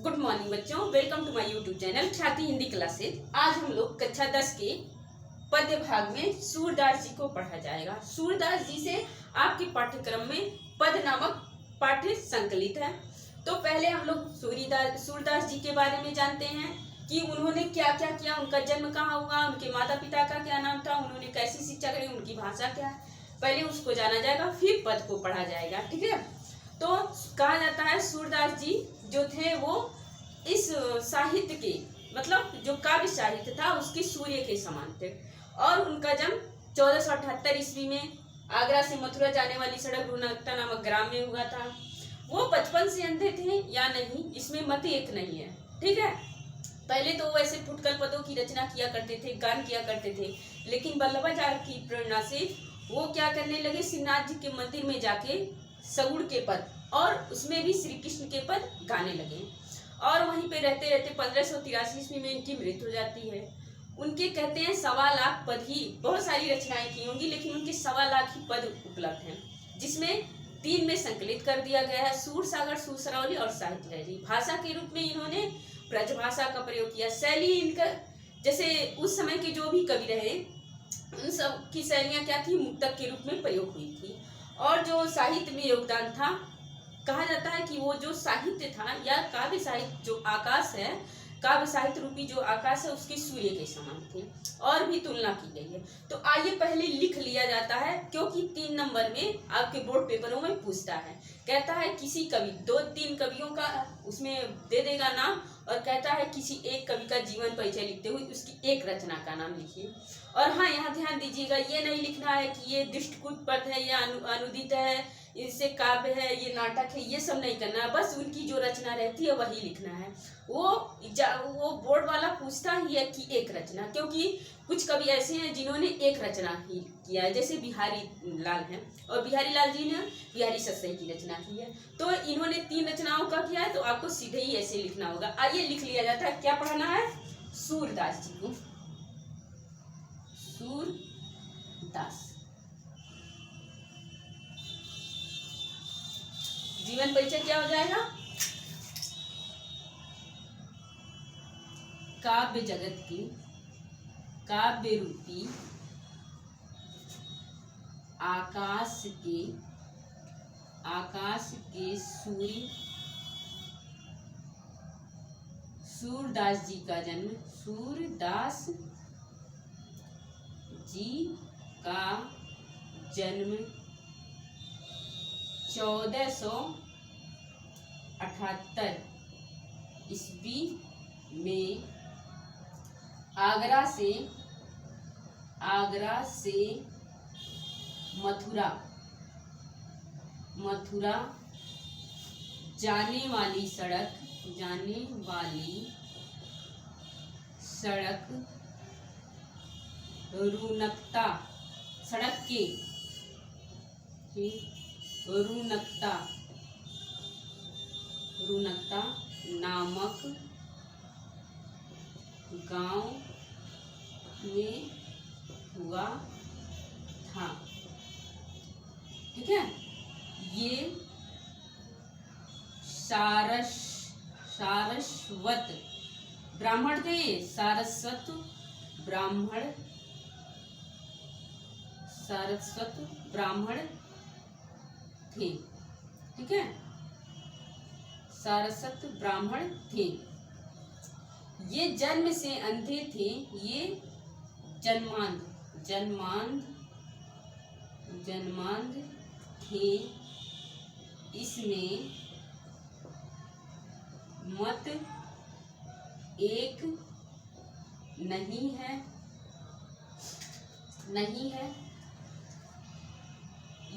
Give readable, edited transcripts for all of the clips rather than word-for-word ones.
Good morning बच्चों, welcome to my YouTube channel Khyati Hindi classes. आज हम लोग कक्षा 10 के पद्य भाग में सूरदास जी को पढ़ा जाएगा। सूरदास जी से आपके पाठ्यक्रम में पद नामक पाठ्य संकलित है। तो पहले हम लोग सूरदास जी के बारे में जानते हैं कि उन्होंने क्या क्या किया, उनका जन्म कहाँ हुआ, उनके माता पिता का क्या नाम था, उन्होंने कैसी शिक्षा करी, उनकी भाषा क्या है, पहले उसको जाना जाएगा, फिर पद को पढ़ा जाएगा। ठीक है। तो कहा जाता है सूरदास जी जो थे वो इस साहित्य के मतलब जो काव्य साहित्य था उसके सूर्य के समान थे। और उनका जन्म 1478 ईस्वी में आगरा से मथुरा जाने वाली सड़क रूनकता नामक ग्राम में हुआ था। वो बचपन से अंधे थे या नहीं, इसमें मत एक नहीं है। ठीक है। पहले तो वो ऐसे फुटकल पदों की रचना किया करते थे, गान किया करते थे, लेकिन वल्लभाचार्य की प्रेरणा से वो क्या करने लगे, श्रीनाथ जी के मंदिर में जाके सगुड़ के पद और उसमें भी श्री कृष्ण के पद गाने लगे। और वहीं पे रहते रहते 1583 ईस्वी में इनकी मृत्यु हो जाती है। उनके कहते हैं 1.25 लाख पद ही, बहुत सारी रचनाएं की होंगी लेकिन उनके 1.25 लाख ही पद उपलब्ध हैं, जिसमें 3 में संकलित कर दिया गया है, सूरसागर, सूरसरावली और साहित्य लहरी। भाषा के रूप में इन्होंने ब्रज भाषा का प्रयोग किया। शैली इनका जैसे उस समय के जो भी कवि रहे उन सब की शैलियाँ क्या थी, मुक्तक के रूप में प्रयोग हुई थी। और जो साहित्य में योगदान था, कहा जाता है कि वो जो साहित्य था या काव्य साहित्य जो आकाश है, काव्य साहित्य रूपी जो आकाश है उसके सूर्य के समान थे। और भी तुलना की गई है। तो आइए पहले लिख लिया जाता है, क्योंकि 3 नंबर में आपके बोर्ड पेपरों में पूछता है। कहता है किसी कवि, 2-3 कवियों का उसमें दे देगा नाम और कहता है किसी एक कवि का जीवन परिचय लिखते हुए उसकी एक रचना का नाम लिखिए। और हाँ, यहाँ ध्यान दीजिएगा, ये नहीं लिखना है कि ये दृष्टिकूट पद है या अनुदित है, इससे काव्य है, ये नाटक है, ये सब नहीं करना है। बस उनकी जो रचना रहती है वही लिखना है। वो बोर्ड वाला पूछता ही है कि एक रचना, क्योंकि कुछ कवि ऐसे हैं जिन्होंने एक रचना ही किया है, जैसे बिहारी लाल हैं और बिहारी लाल जी ने बिहारी सत्सई की रचना की है। तो इन्होंने 3 रचनाओं का किया है, तो आपको सीधे ही ऐसे लिखना होगा। आइए लिख लिया जाता है, क्या पढ़ना है, सूरदास जी को। सूरदास जीवन परिचय क्या हो जाएगा, काव्य जगत के काव्य रूपी आकाश के सूर्य सूरदास जी का जन्म, सूरदास जी का जन्म 1478 ईस्वी में आगरा से मथुरा जाने वाली सड़क रूनकता रूनकता नामक गांव में हुआ था। ठीक है। ये सारस्वत ब्राह्मण थे, सारस्वत ब्राह्मण थे। ठीक है। सारस्वत ब्राह्मण थे। ये जन्म से अंधे थे, ये जन्मांध थे। इसमें मत एक नहीं है।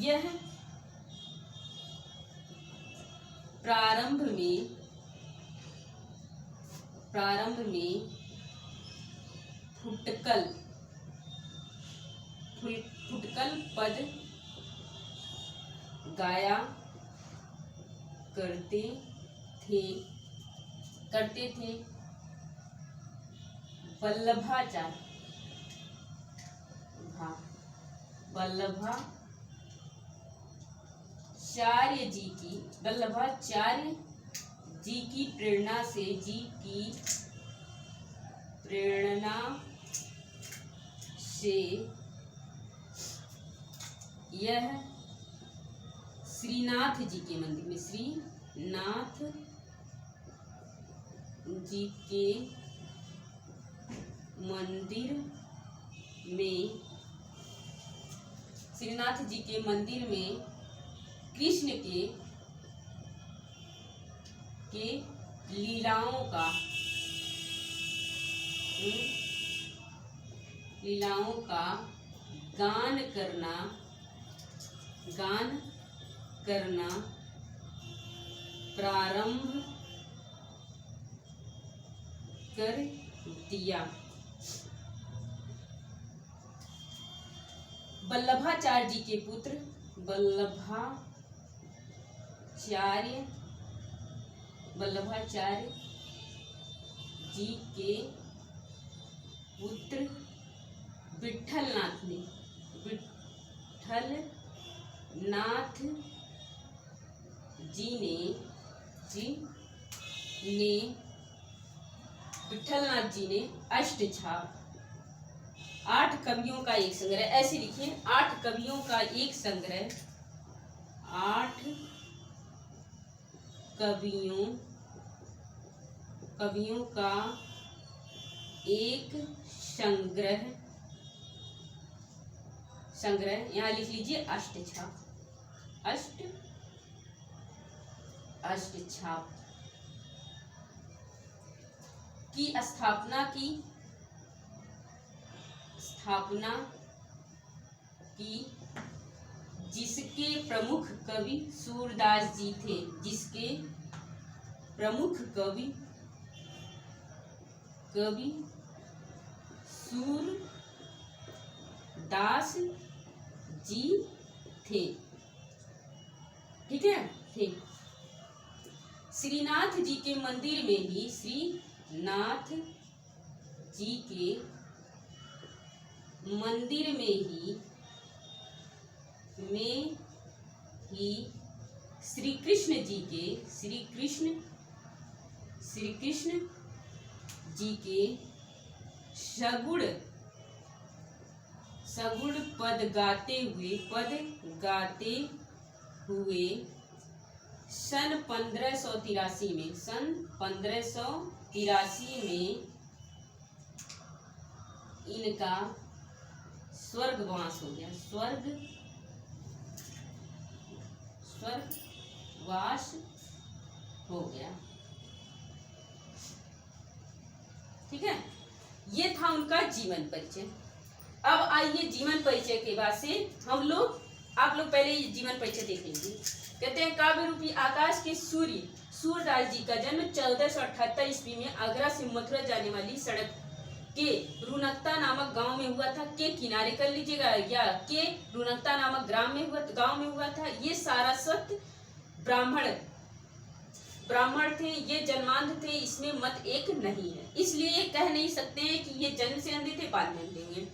यह प्रारंभ में फुटकल पद गाया करते थे। वल्लभाचार्य जी की प्रेरणा से, जी की प्रेरणा से यह श्रीनाथ जी के मंदिर में, श्रीनाथ जी के मंदिर में, श्रीनाथ जी के मंदिर में कृष्ण के लीलाओं का गान करना प्रारंभ कर दिया। वल्लभाचार्य जी के पुत्र, वल्लभाचार्य जी के पुत्र विठलनाथ जी ने विठलनाथ जी ने अष्टछाप, 8 कवियों का एक संग्रह, ऐसे लिखिए 8 कवियों का एक संग्रह, 8 कवियों का एक संग्रह, यहाँ लिख लीजिए अष्टछाप, अष्टछाप की स्थापना की, जिसके प्रमुख कवि सूरदास जी थे, जिसके प्रमुख कवि सूरदास जी थे। ठीक है, ठीक। श्रीनाथ जी के मंदिर में ही, श्रीनाथ जी के मंदिर में ही श्री कृष्ण जी के सगुण पद गाते हुए सन 1583 में इनका स्वर्गवास हो गया, स्वर्गवास हो गया। ठीक है, ये था उनका जीवन परिचय। अब आइए जीवन परिचय के बाद से आप लोग पहले ये जीवन परिचय देख लीजिए। कहते हैं काव्य रूपी आकाश के सूर्य सूरदास जी का जन्म 1478 ईस्वी में आगरा से मथुरा जाने वाली सड़क के रुनकता नामक गांव में हुआ था। के किनारे कर लीजिएगा, या के रुनकता नामक गांव में हुआ था। ये सारस्वत ब्राह्मण थे, ये जन्मांध थे, इसमें मत एक नहीं है, इसलिए कह नहीं सकते हैं कि ये जन्म से अंधे थे, बाद में अंधे हुए।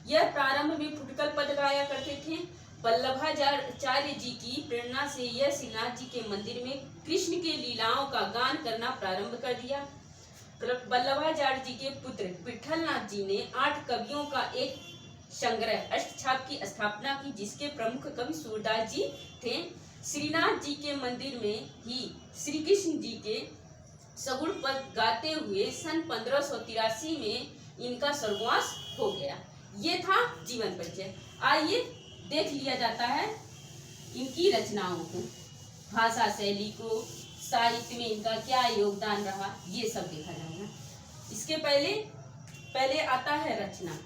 यह प्रारंभ में फुटकल पद गाया करते थे। वल्लभाचार्य जी की प्रेरणा से यह श्रीनाथ जी के मंदिर में कृष्ण के लीलाओं का गान करना प्रारंभ कर दिया। वल्लभाचार्य जी के पुत्र विठलनाथ जी ने 8 कवियों का एक संग्रह अष्टछाप की स्थापना की, जिसके प्रमुख कवि सूरदास जी थे। श्रीनाथ जी के मंदिर में ही श्री कृष्ण जी के सगुण पद गाते हुए सन 1583 में इनका स्वर्गवास हो गया। ये था जीवन परिचय। आइए देख लिया जाता है इनकी रचनाओं को, भाषा शैली को, साहित्य में इनका क्या योगदान रहा, ये सब देखा जाएगा। इसके पहले आता है रचना।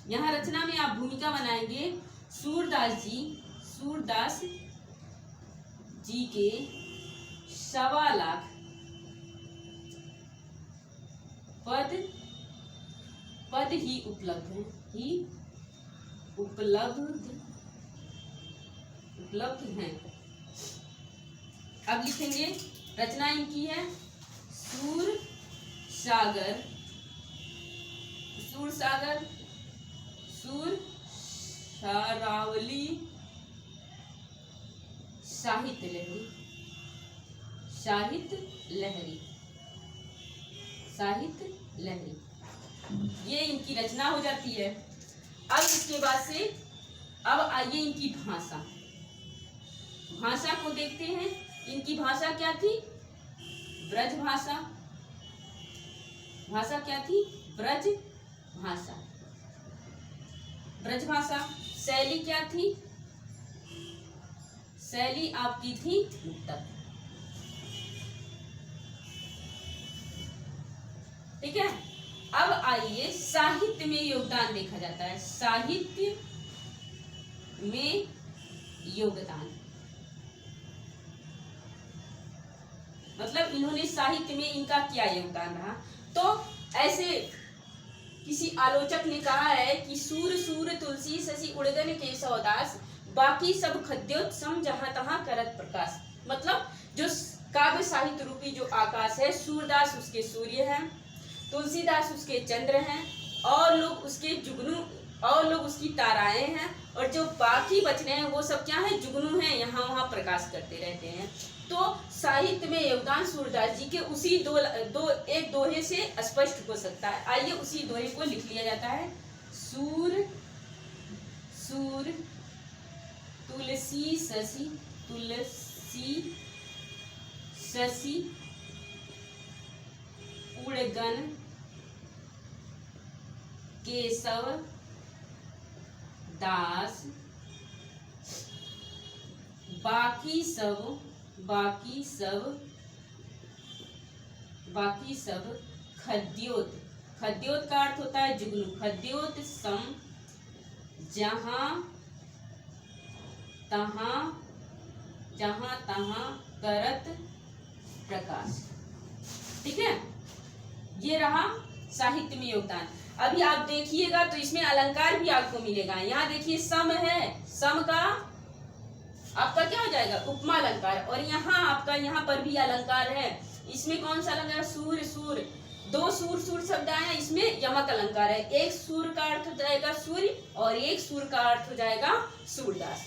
यहाँ रचना में आप भूमिका बनाएंगे सूरदास जी के 1.25 लाख पद ही उपलब्ध हैं। अब लिखेंगे रचना इनकी है सूर सारावली साहित्य लहरी। साहित्य लहरी, साहित्य लहरी, ये इनकी रचना हो जाती है। अब इसके बाद से अब आइए इनकी भाषा, भाषा को देखते हैं। इनकी भाषा क्या थी? ब्रज भाषा। भाषा क्या थी? ब्रज भाषा, ब्रज भाषा। शैली क्या थी? शैली आपकी थी मुक्तक। ठीक है। अब आइए साहित्य में योगदान देखा जाता है। साहित्य में योगदान मतलब इन्होंने साहित्य में इनका क्या योगदान रहा। तो ऐसे किसी आलोचक ने कहा है कि सूर सूर तुलसी शशि उड़गन केशवदास, बाकी सब खद्योत्सम जहां तहां करत प्रकाश। मतलब जो काव्य साहित्य रूपी जो आकाश है, सूरदास उसके सूर्य हैं, तुलसीदास उसके चंद्र हैं, और लोग उसके जुगनू, और लोग उसकी ताराएं हैं, और जो बाकी बच रहे हैं वो सब क्या है? जुगनू हैं, यहाँ वहाँ प्रकाश करते रहते हैं। तो साहित्य में योगदान सूरदास जी के उसी एक दोहे से स्पष्ट हो सकता है। आइए उसी दोहे को लिख लिया जाता है। सूर सूर तुलसी शशि, तुलसी शशि उड़गन केशव दास, बाकी सब खद्योत। खद्योत का अर्थ होता है जुगनू। खद्योत सम जहां तहां करत प्रकाश। ठीक है, ये रहा साहित्य में योगदान। अभी आप देखिएगा तो इसमें अलंकार भी आपको मिलेगा। यहाँ देखिए सम है, सम का आपका क्या हो जाएगा? उपमा अलंकार। और यहाँ आपका यहाँ पर भी अलंकार है। इसमें कौन सा अलंकार? सूर सूर, दो सूर सूर शब्द आए हैं, इसमें यमक अलंकार है। एक सूर का अर्थ हो जाएगा सूर्य और एक सूर का अर्थ हो जाएगा सूरदास।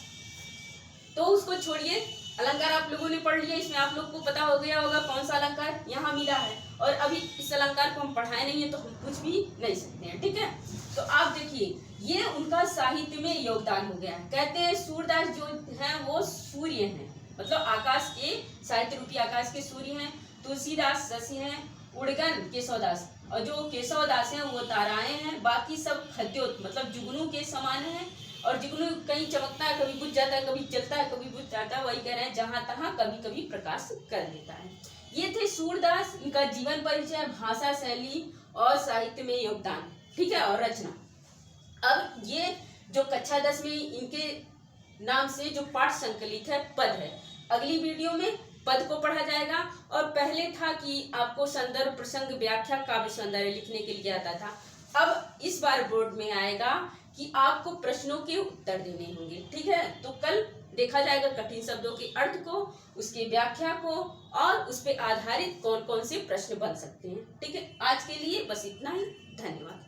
तो उसको छोड़िए, अलंकार आप लोगों ने पढ़ लिया। इसमें आप लोग को पता हो गया होगा कौन सा अलंकार यहाँ मिला है। और अभी इस अलंकार को हम पढ़ाए नहीं है तो हम कुछ भी नहीं सकते हैं। ठीक है, तो आप देखिए ये उनका साहित्य में योगदान हो गया। कहते हैं सूरदास जो हैं वो सूर्य हैं, मतलब आकाश के, साहित्य रूपी आकाश के सूर्य हैं। तुलसीदास शशि हैं, उड़गन केशवदास, और जो केशवदास हैं वो ताराएं हैं। बाकी सब खद्योत मतलब जुगनू के समान हैं। और जुगनू कहीं चमकता है, कभी बुझ जाता है, कभी जलता है, कभी बुझ जाता है। वही कह रहे हैं जहां तहां कभी कभी प्रकाश कर देता है। ये थे सूरदास, इनका जीवन परिचय, भाषा शैली और साहित्य में योगदान। ठीक है, और रचना। अब ये जो कक्षा 10 में इनके नाम से जो पाठ संकलित है पद है, अगली वीडियो में पद को पढ़ा जाएगा। और पहले था कि आपको संदर्भ प्रसंग व्याख्या काव्य सौंदर्य लिखने के लिए आता था। अब इस बार बोर्ड में आएगा कि आपको प्रश्नों के उत्तर देने होंगे। ठीक है, तो कल देखा जाएगा कठिन शब्दों के अर्थ को, उसकी व्याख्या को, और उस पर आधारित कौन कौन से प्रश्न बन सकते हैं। ठीक है, आज के लिए बस इतना ही। धन्यवाद।